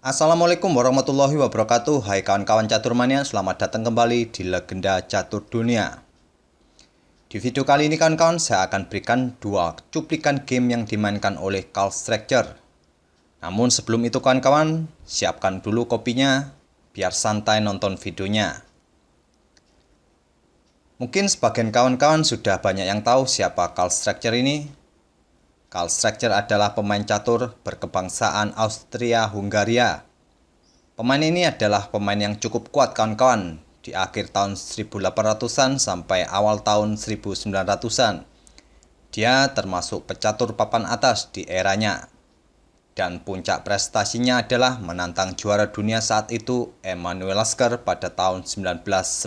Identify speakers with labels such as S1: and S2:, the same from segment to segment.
S1: Assalamualaikum warahmatullahi wabarakatuh. Hai kawan-kawan caturmania, selamat datang kembali di Legenda Catur Dunia. Di video kali ini kawan-kawan, saya akan berikan dua cuplikan game yang dimainkan oleh Carl Structure. Namun sebelum itu kawan-kawan, siapkan dulu kopinya biar santai nonton videonya. Mungkin sebagian kawan-kawan sudah banyak yang tahu siapa Carl Structure ini. Carl Structure adalah pemain catur berkebangsaan Austria-Hungaria. Pemain ini adalah pemain yang cukup kuat kawan-kawan di akhir tahun 1800-an sampai awal tahun 1900-an. Dia termasuk pecatur papan atas di eranya. Dan puncak prestasinya adalah menantang juara dunia saat itu Emanuel Lasker pada tahun 1910.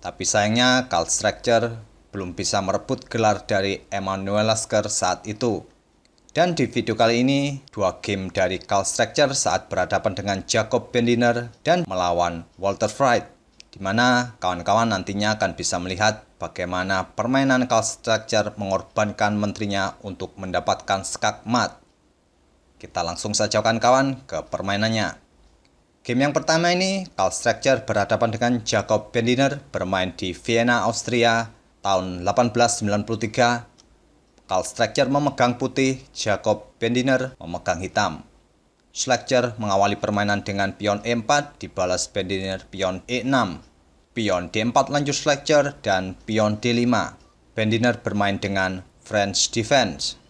S1: Tapi sayangnya Carl Structure belum bisa merebut gelar dari Emanuel Lasker saat itu. Dan di video kali ini, dua game dari Carl Structure saat berhadapan dengan Jacob Bendiner dan melawan Walter Fried, di mana kawan-kawan nantinya akan bisa melihat bagaimana permainan Carl Structure mengorbankan menterinya untuk mendapatkan skak mat. Kita langsung saja kawan-kawan ke permainannya. Game yang pertama ini, Carl Structure berhadapan dengan Jacob Bendiner bermain di Vienna, Austria, tahun 1893. Carl Structure memegang putih, Jacob Bendiner memegang hitam. Structure mengawali permainan dengan pion E4, dibalas Bendiner pion E6. Pion D4 lanjut Structure dan pion D5. Bendiner bermain dengan French defense.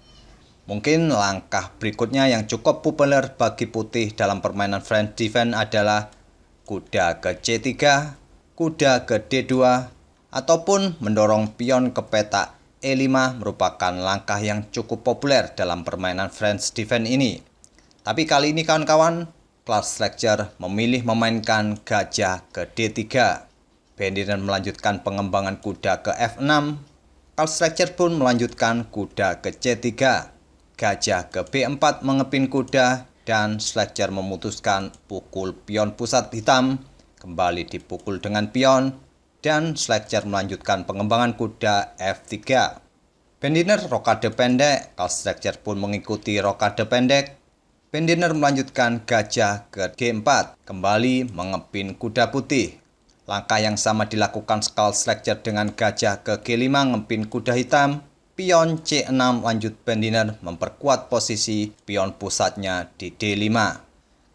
S1: Mungkin langkah berikutnya yang cukup populer bagi putih dalam permainan French defense adalah kuda ke C3, kuda ke D2, ataupun mendorong pion ke petak E5 merupakan langkah yang cukup populer dalam permainan French defense ini. Tapi kali ini kawan-kawan, Carl Structure memilih memainkan gajah ke D3. Bendiner melanjutkan pengembangan kuda ke F6. Carl Structure pun melanjutkan kuda ke C3. Gajah ke B4 mengepin kuda dan Structure memutuskan pukul pion pusat hitam, kembali dipukul dengan pion, dan Structure melanjutkan pengembangan kuda F3. Bendiner rokade pendek, Carl Structure pun mengikuti rokade pendek. Bendiner melanjutkan gajah ke G4, kembali mengepin kuda putih. Langkah yang sama dilakukan Carl Structure dengan gajah ke G5 ngepin kuda hitam. Pion C6 lanjut Bendiner memperkuat posisi pion pusatnya di D5.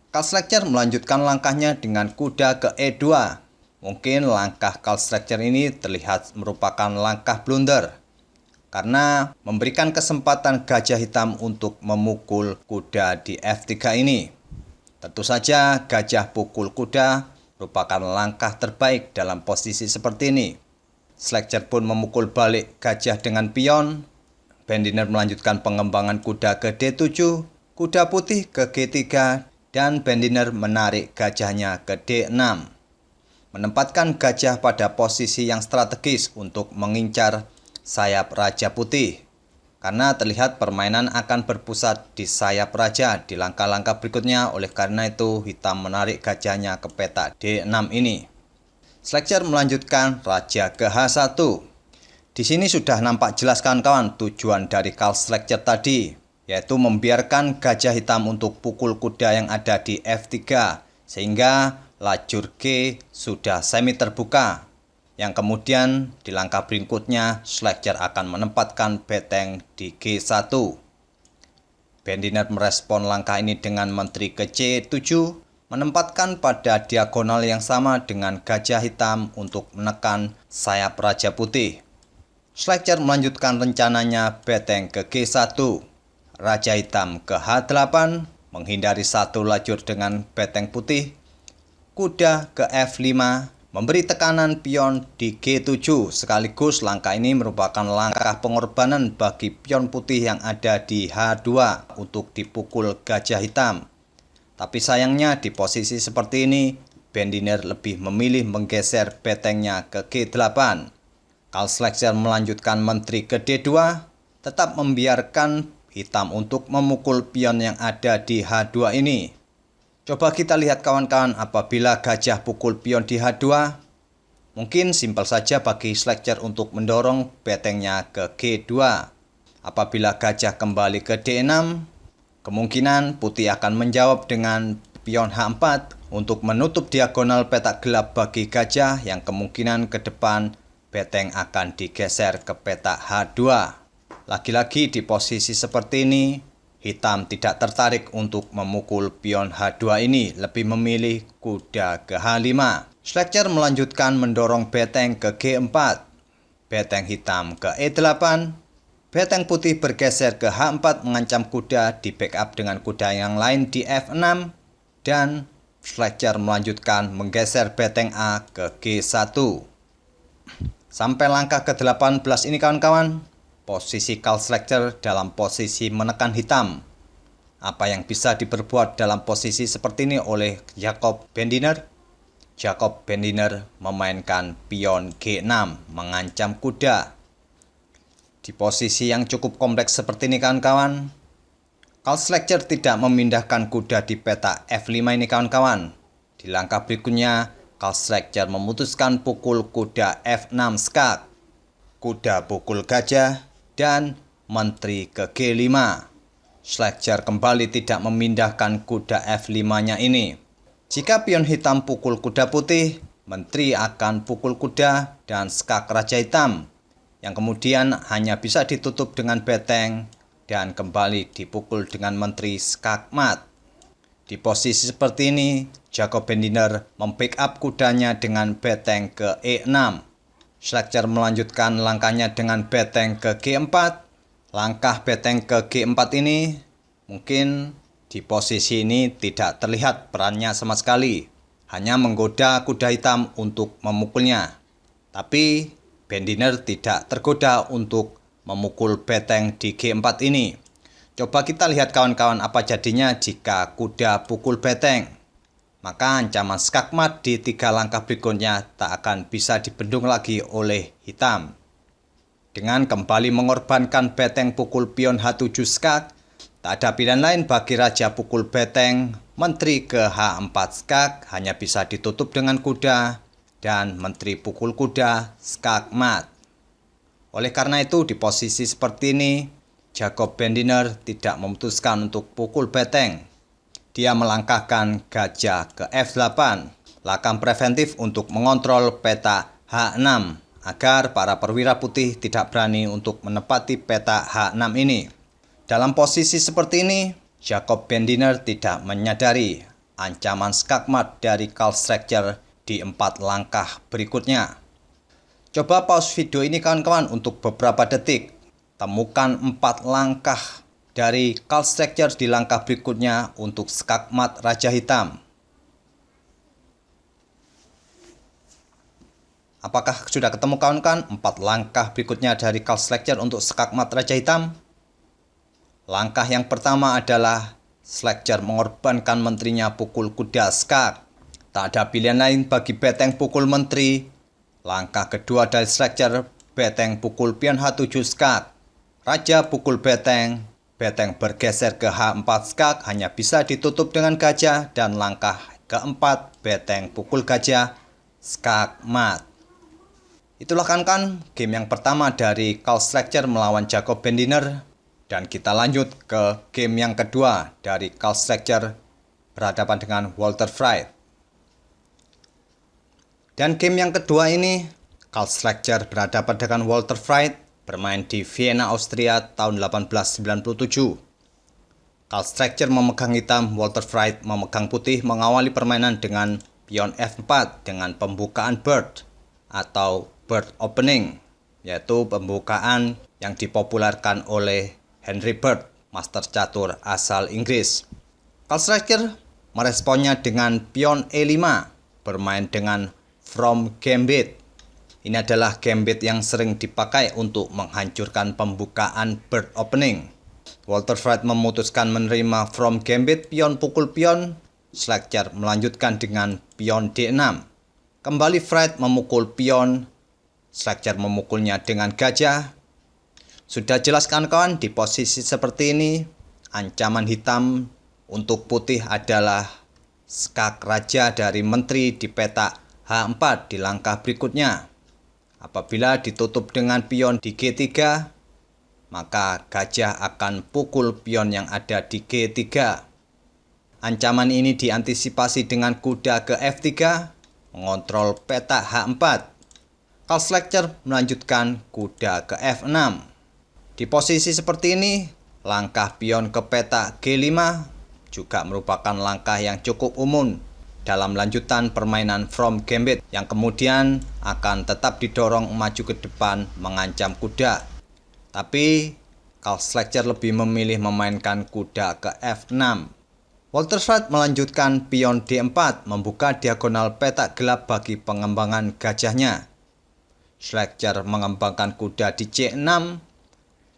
S1: Carl Structure melanjutkan langkahnya dengan kuda ke E2. Mungkin langkah Carl Structure ini terlihat merupakan langkah blunder karena memberikan kesempatan gajah hitam untuk memukul kuda di F3 ini. Tentu saja gajah pukul kuda merupakan langkah terbaik dalam posisi seperti ini. Structure pun memukul balik gajah dengan pion. Bendiner melanjutkan pengembangan kuda ke D7, kuda putih ke G3, dan Bendiner menarik gajahnya ke D6. Menempatkan gajah pada posisi yang strategis untuk mengincar sayap Raja Putih. Karena terlihat permainan akan berpusat di sayap Raja di langkah-langkah berikutnya, oleh karena itu hitam menarik gajahnya ke petak D6 ini. Structure melanjutkan Raja ke H1. Di sini sudah nampak jelas kawan-kawan tujuan dari Carl Structure tadi, yaitu membiarkan gajah hitam untuk pukul kuda yang ada di F3, sehingga lajur G sudah semi terbuka. Yang kemudian di langkah berikutnya Structure akan menempatkan beteng di G1. Bendiner merespon langkah ini dengan menteri ke C7, menempatkan pada diagonal yang sama dengan gajah hitam untuk menekan sayap Raja Putih. Structure melanjutkan rencananya beteng ke G1. Raja hitam ke H8, menghindari satu lajur dengan beteng putih. Kuda ke F5, memberi tekanan pion di G7, sekaligus langkah ini merupakan langkah pengorbanan bagi pion putih yang ada di H2 untuk dipukul gajah hitam. Tapi sayangnya di posisi seperti ini, Bendiner lebih memilih menggeser betengnya ke G8. Carl Structure melanjutkan menteri ke D2, tetap membiarkan hitam untuk memukul pion yang ada di H2 ini. Coba kita lihat kawan-kawan, apabila gajah pukul pion di H2, mungkin simpel saja bagi Structure untuk mendorong betengnya ke G2. Apabila gajah kembali ke D6, Kemungkinan putih akan menjawab dengan pion H4 untuk menutup diagonal petak gelap bagi gajah yang kemungkinan ke depan beteng akan digeser ke petak H2. Lagi-lagi di posisi seperti ini, hitam tidak tertarik untuk memukul pion H2 ini, lebih memilih kuda ke H5. Schlechter melanjutkan mendorong beteng ke G4. Beteng hitam ke E8. Beteng putih bergeser ke H4 mengancam kuda di backup dengan kuda yang lain di F6 dan Schlechter melanjutkan menggeser beteng A ke G1. Sampai langkah ke-18 ini kawan-kawan, posisi Carl Schlechter dalam posisi menekan hitam. Apa yang bisa diperbuat dalam posisi seperti ini oleh Jacob Bendiner? Jacob Bendiner memainkan pion G6 mengancam kuda. Di posisi yang cukup kompleks seperti ini kawan-kawan, Carl Schlechter tidak memindahkan kuda di petak F5 ini kawan-kawan. Di langkah berikutnya, Carl Schlechter memutuskan pukul kuda F6 skak, kuda pukul gajah, dan menteri ke G5. Schlechter kembali tidak memindahkan kuda F5-nya ini. Jika pion hitam pukul kuda putih, menteri akan pukul kuda dan skak raja hitam, yang kemudian hanya bisa ditutup dengan beteng dan kembali dipukul dengan menteri skak mat. Di posisi seperti ini, Jacob Bendiner membackup kudanya dengan beteng ke E6. Schlechter melanjutkan langkahnya dengan beteng ke G4. Langkah beteng ke G4 ini mungkin di posisi ini tidak terlihat perannya sama sekali, hanya menggoda kuda hitam untuk memukulnya. Tapi Bendiner tidak tergoda untuk memukul beteng di G4 ini. Coba kita lihat kawan-kawan apa jadinya jika kuda pukul beteng. Maka ancaman skakmat di 3 langkah berikutnya tak akan bisa dibendung lagi oleh hitam. Dengan kembali mengorbankan beteng pukul pion H7 skak, tak ada pilihan lain bagi raja pukul beteng, menteri ke H4 skak hanya bisa ditutup dengan kuda, dan menteri pukul kuda skak mat. Oleh karena itu, di posisi seperti ini, Jacob Bendiner tidak memutuskan untuk pukul beteng. Dia melangkahkan gajah ke F8, langkah preventif untuk mengontrol peta H6, agar para perwira putih tidak berani untuk menepati peta H6 ini. Dalam posisi seperti ini, Jacob Bendiner tidak menyadari ancaman skakmat dari Carl Schlechter di 4 langkah berikutnya. Coba pause video ini kawan-kawan untuk beberapa detik. Temukan 4 langkah dari Carl Schlechter di langkah berikutnya untuk skakmat raja hitam. Apakah sudah ketemu kawan-kawan 4 langkah berikutnya dari Carl Schlechter untuk skakmat raja hitam? Langkah yang pertama adalah Schlechter mengorbankan menterinya pukul kuda skak. Tak ada pilihan lain bagi beteng pukul menteri. Langkah kedua dari Schlechter, beteng pukul pion H7 skak. Raja pukul beteng, beteng bergeser ke H4 skak hanya bisa ditutup dengan gajah, dan langkah keempat, beteng pukul gajah, skak mat. Itulah kan game yang pertama dari Carl Schlechter melawan Jacob Bendiner. Dan kita lanjut ke game yang kedua dari Carl Schlechter berhadapan dengan Walter Frith. Dan game yang kedua ini, Carl Schlechter berhadapan dengan Walter Frith, bermain di Vienna, Austria tahun 1897. Carl Schlechter memegang hitam, Walter Frith memegang putih, mengawali permainan dengan pion F4 dengan pembukaan bird atau bird opening, yaitu pembukaan yang dipopulerkan oleh Henry Bird, master catur asal Inggris. Carl Schlechter meresponnya dengan pion E5, bermain dengan From Gambit. Ini adalah gambit yang sering dipakai untuk menghancurkan pembukaan bird opening. Walter Frith memutuskan menerima From Gambit pion pukul pion. Schlechter melanjutkan dengan pion D6. Kembali Frith memukul pion. Schlechter memukulnya dengan gajah. Sudah jelas kawan-kawan, di posisi seperti ini, ancaman hitam untuk putih adalah skak raja dari menteri di petak H4 di langkah berikutnya. Apabila ditutup dengan pion di G3, maka gajah akan pukul pion yang ada di G3. Ancaman ini diantisipasi dengan kuda ke F3, mengontrol petak H4. Karl Schlechter melanjutkan kuda ke F6. Di posisi seperti ini, langkah pion ke petak G5 juga merupakan langkah yang cukup umum dalam lanjutan permainan from gambit yang kemudian akan tetap didorong maju ke depan mengancam kuda. Tapi Karl Schlechter lebih memilih memainkan kuda ke F6. Walter Freit melanjutkan pion D4 membuka diagonal petak gelap bagi pengembangan gajahnya. Schlechter mengembangkan kuda di C6,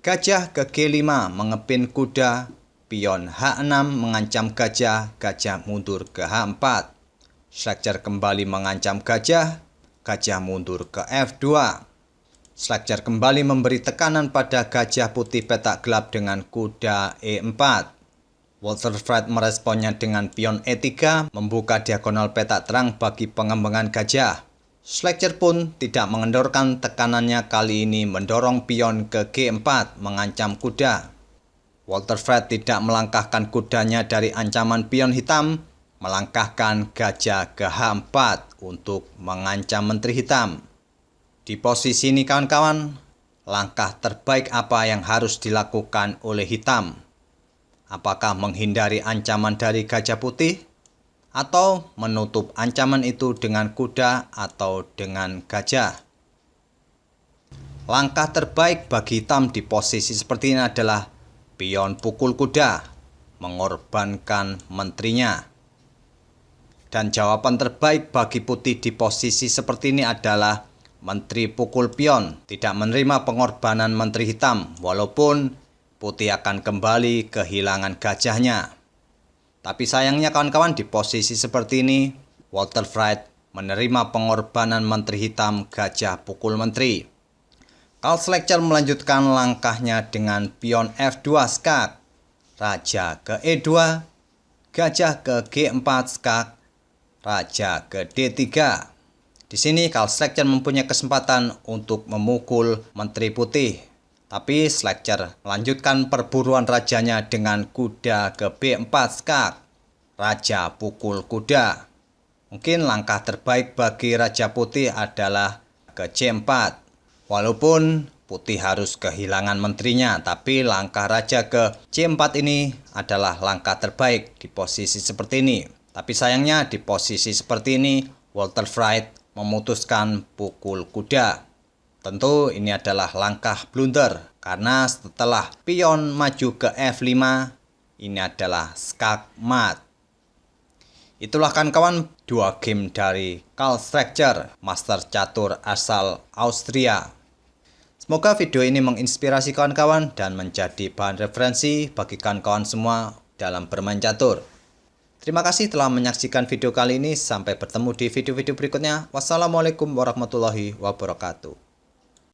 S1: gajah ke G5 mengepin kuda, pion H6 mengancam gajah, gajah mundur ke H4. Schlechter kembali mengancam gajah, gajah mundur ke F2. Schlechter kembali memberi tekanan pada gajah putih petak gelap dengan kuda E4. Walter Freit meresponnya dengan pion E3 membuka diagonal petak terang bagi pengembangan gajah. Schlechter pun tidak mengendorkan tekanannya, kali ini mendorong pion ke G4 mengancam kuda. Walter Freit tidak melangkahkan kudanya dari ancaman pion hitam, melangkahkan gajah ke H4 untuk mengancam menteri hitam. Di posisi ini kawan-kawan, langkah terbaik apa yang harus dilakukan oleh hitam? Apakah menghindari ancaman dari gajah putih? Atau menutup ancaman itu dengan kuda atau dengan gajah? Langkah terbaik bagi hitam di posisi seperti ini adalah pion pukul kuda, mengorbankan menterinya. Dan jawaban terbaik bagi putih di posisi seperti ini adalah menteri pukul pion, tidak menerima pengorbanan menteri hitam, walaupun putih akan kembali kehilangan gajahnya. Tapi sayangnya kawan-kawan, di posisi seperti ini, Walter Freit menerima pengorbanan menteri hitam, gajah pukul menteri. Karl Schlechter melanjutkan langkahnya dengan pion F2 skak, raja ke E2, gajah ke G4 skak, raja ke D3. Di sini Karl Schlechter mempunyai kesempatan untuk memukul menteri putih. Tapi Schlechter melanjutkan perburuan rajanya dengan kuda ke B4 skak, raja pukul kuda. Mungkin langkah terbaik bagi raja putih adalah ke C4. Walaupun putih harus kehilangan menterinya, tapi langkah raja ke C4 ini adalah langkah terbaik di posisi seperti ini. Tapi sayangnya di posisi seperti ini, Walter Freit memutuskan pukul kuda. Tentu ini adalah langkah blunder, karena setelah pion maju ke F5, ini adalah skak mat. Itulah kawan-kawan 2 game dari Karl Schlechter, master catur asal Austria. Semoga video ini menginspirasi kawan-kawan dan menjadi bahan referensi bagi kawan-kawan semua dalam bermain catur. Terima kasih telah menyaksikan video kali ini. Sampai bertemu di video-video berikutnya. Wassalamualaikum warahmatullahi wabarakatuh.